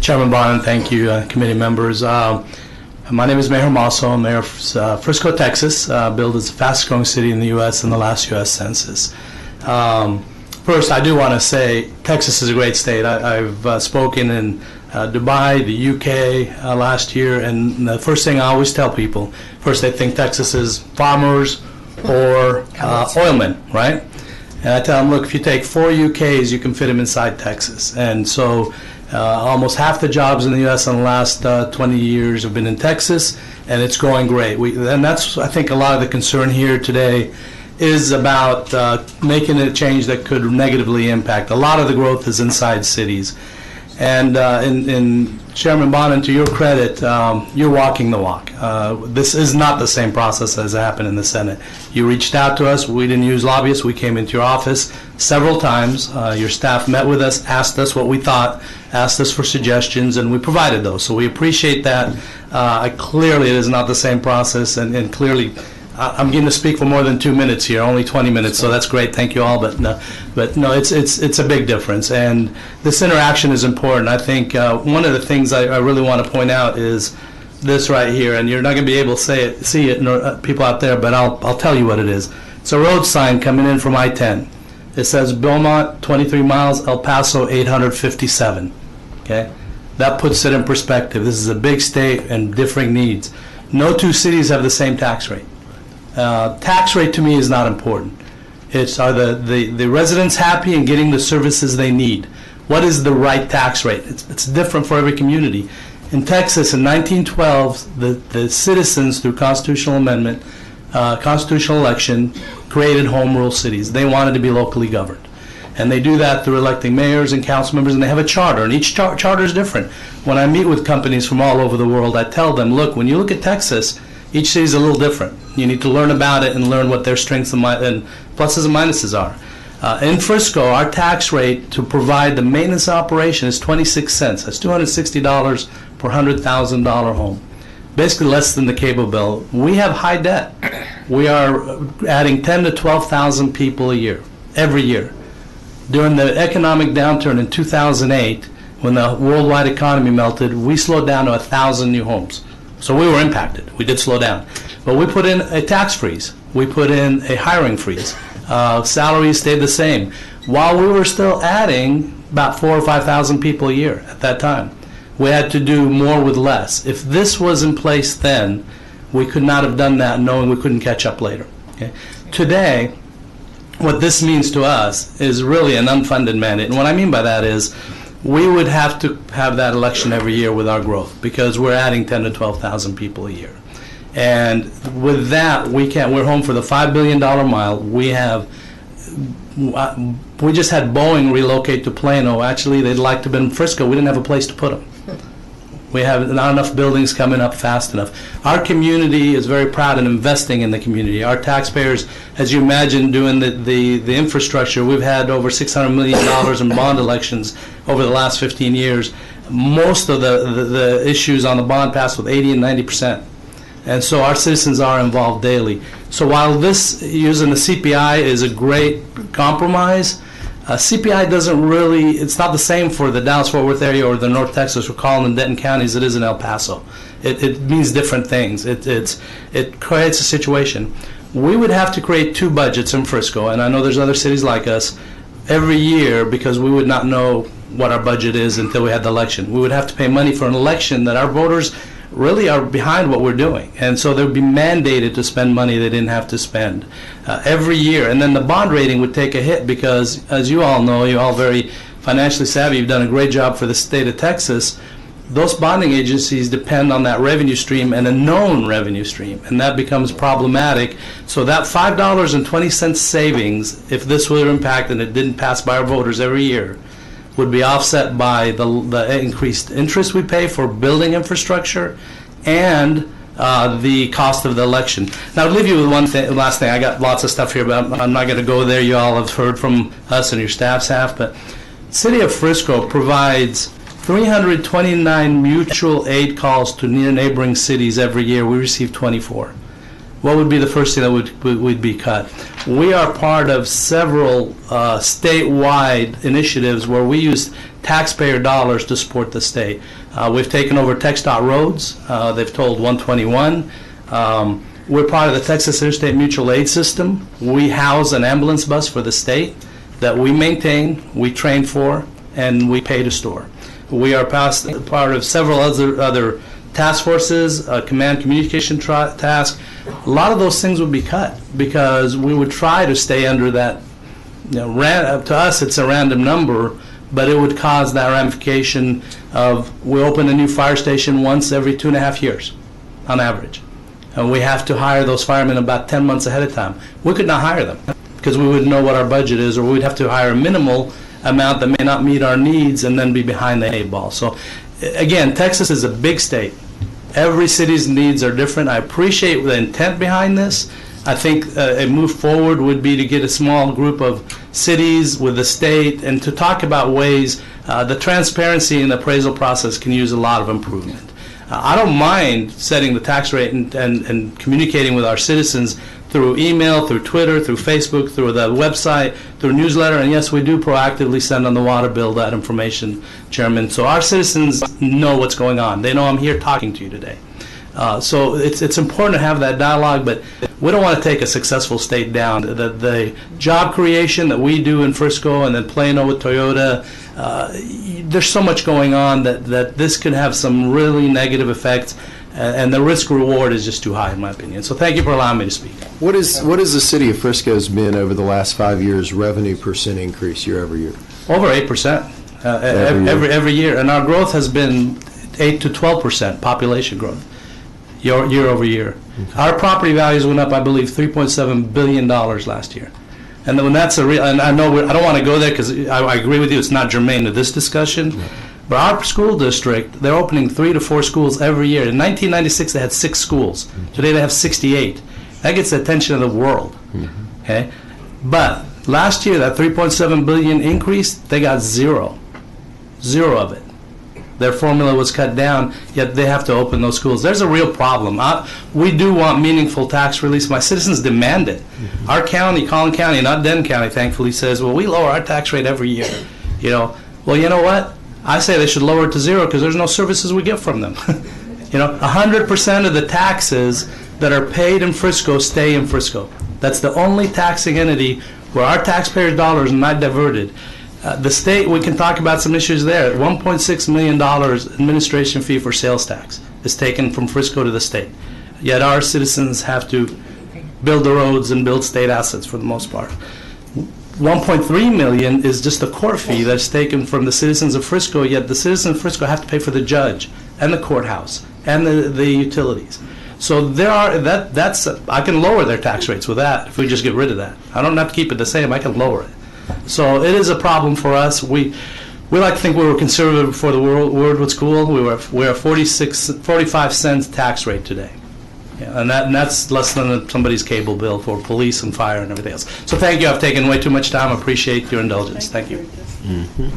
Chairman Barron, thank you, committee members. My name is Maher Maso. I'm Mayor of Frisco, Texas, billed as the fastest growing city in the U.S. in the last U.S. Census. First, I do want to say Texas is a great state. I've spoken in Dubai, the UK last year, and the first thing I always tell people, first they think Texas is farmers or oilmen, right? And I tell them, look, if you take 4 UKs, you can fit them inside Texas. And so almost half the jobs in the U.S. in the last 20 years have been in Texas, and it's going great. And that's, I think, a lot of the concern here today is about making a change that could negatively impact. A lot of the growth is inside cities. And in Chairman Bonin, to your credit, you're walking the walk. This is not the same process as happened in the Senate. You reached out to us. We didn't use lobbyists. We came into your office several times. Your staff met with us, asked us what we thought, asked us for suggestions, and we provided those. So we appreciate that. Clearly, it is not the same process, and clearly, I'm getting to speak for more than 2 minutes here, only 20 minutes, so that's great. Thank you all. But no, it's a big difference, and this interaction is important. I think one of the things I really want to point out is this right here, and you're not going to be able to see it, nor people out there, but I'll tell you what it is. It's a road sign coming in from I-10. It says Beaumont 23 miles, El Paso 857. Okay, that puts it in perspective. This is a big state and differing needs. No two cities have the same tax rate. Tax rate to me is not important. It's are the residents happy and getting the services they need? What is the right tax rate? It's different for every community. In Texas, in 1912, the citizens, through constitutional amendment, constitutional election, created home rule cities. They wanted to be locally governed. And they do that through electing mayors and council members, and they have a charter, and each charter is different. When I meet with companies from all over the world, I tell them, look, when you look at Texas, each city is a little different. You need to learn about it and learn what their strengths and pluses and minuses are. In Frisco, our tax rate to provide the maintenance operation is 26 cents. That's $260 per $100,000 home. Basically less than the cable bill. We have high debt. We are adding 10 to 12,000 people a year, every year. During the economic downturn in 2008, when the worldwide economy melted, we slowed down to 1,000 new homes. So we were impacted. We did slow down. But we put in a tax freeze. We put in a hiring freeze. Salaries stayed the same, while we were still adding about 4,000 or 5,000 people a year at that time. We had to do more with less. If this was in place then, we could not have done that knowing we couldn't catch up later. Okay? Today, what this means to us is really an unfunded mandate. And what I mean by that is, we would have to have that election every year with our growth because we're adding 10 to 12,000 people a year. And with that, we're home for the $5 billion mile. We just had Boeing relocate to Plano. Actually, they'd like to have been in Frisco. We didn't have a place to put them. We have not enough buildings coming up fast enough. Our community is very proud in investing in the community. Our taxpayers, as you imagine, doing the infrastructure, we've had over $600 million in bond elections over the last 15 years. Most of the issues on the bond passed with 80 and 90%. And so our citizens are involved daily. So while this, using the CPI, is a great compromise, CPI doesn't really, it's not the same for the Dallas-Fort Worth area or the North Texas, McAllen, and Denton counties as it is in El Paso. It means different things. It creates a situation. We would have to create 2 budgets in Frisco, and I know there's other cities like us, every year because we would not know what our budget is until we had the election. We would have to pay money for an election that our voters really are behind what we're doing. And so they would be mandated to spend money they didn't have to spend every year. And then the bond rating would take a hit because, as you all know, you're all very financially savvy, you've done a great job for the state of Texas. Those bonding agencies depend on that revenue stream and a known revenue stream, and that becomes problematic. So that $5.20 savings, if this were impact and it didn't pass by our voters every year, would be offset by the increased interest we pay for building infrastructure and the cost of the election. Now, I'll leave you with one last thing. I got lots of stuff here, but I'm not going to go there. You all have heard from us and your staffs have. But City of Frisco provides 329 mutual aid calls to near neighboring cities every year. We receive 24. what would be the first thing that would be cut? We are part of several statewide initiatives where we use taxpayer dollars to support the state. We've taken over TxDOT roads. They've told 121. We're part of the Texas Interstate Mutual Aid System. We house an ambulance bus for the state that we maintain, we train for, and we pay to store. We are part of several other task forces, command communication task. A lot of those things would be cut because we would try to stay under that. To us, it's a random number, but it would cause that ramification of we open a new fire station once every 2.5 years on average. And we have to hire those firemen about 10 months ahead of time. We could not hire them because we wouldn't know what our budget is, or we'd have to hire a minimal amount that may not meet our needs and then be behind the 8 ball. So again, Texas is a big state. Every city's needs are different. I appreciate the intent behind this. I think a move forward would be to get a small group of cities with the state and to talk about ways the transparency in the appraisal process can use a lot of improvement. I don't mind setting the tax rate and communicating with our citizens through email, through Twitter, through Facebook, through the website, through newsletter, and yes, we do proactively send on the water bill that information, Chairman, so our citizens know what's going on. They know I'm here talking to you today. So it's important to have that dialogue, but we don't want to take a successful state down. The job creation that we do in Frisco and then Plano with Toyota, there's so much going on that this could have some really negative effects, and the risk reward is just too high in my opinion. So thank you for allowing me to speak. What is the city of Frisco's been over the last 5 years revenue percent increase year over year? Over 8% every year, and our growth has been 8 to 12% population growth year over year. Okay. Our property values went up, I believe, $3.7 billion last year. And then when that's a real, and I know I don't want to go there because I agree with you, it's not germane to this discussion. Yeah. But our school district, they're opening 3 to 4 schools every year. In 1996, they had 6 schools. Today they have 68. That gets the attention of the world. Mm-hmm. Okay, but last year that 3.7 billion increase, they got zero of it. Their formula was cut down, yet they have to open those schools. There's a real problem. We do want meaningful tax release. My citizens demand it. Mm-hmm. Our county, Collin County, not Denton County, thankfully says, well, we lower our tax rate every year. Well, you know what? I say they should lower it to zero because there's no services we get from them. 100% of the taxes that are paid in Frisco stay in Frisco. That's the only taxing entity where our taxpayers' dollars are not diverted. The state, we can talk about some issues there. $1.6 million administration fee for sales tax is taken from Frisco to the state. Yet our citizens have to build the roads and build state assets for the most part. 1.3 million is just a court fee that's taken from the citizens of Frisco, yet the citizens of Frisco have to pay for the judge and the courthouse and the utilities. So there are I can lower their tax rates with that if we just get rid of that. I don't have to keep it the same, I can lower it. So it is a problem for us. We like to think we were conservative before the word was cool. We're a 45 cents tax rate today. Yeah, and that's less than somebody's cable bill for police and fire and everything else. So thank you. I've taken way too much time. I appreciate your indulgence. Thank you. Mm-hmm.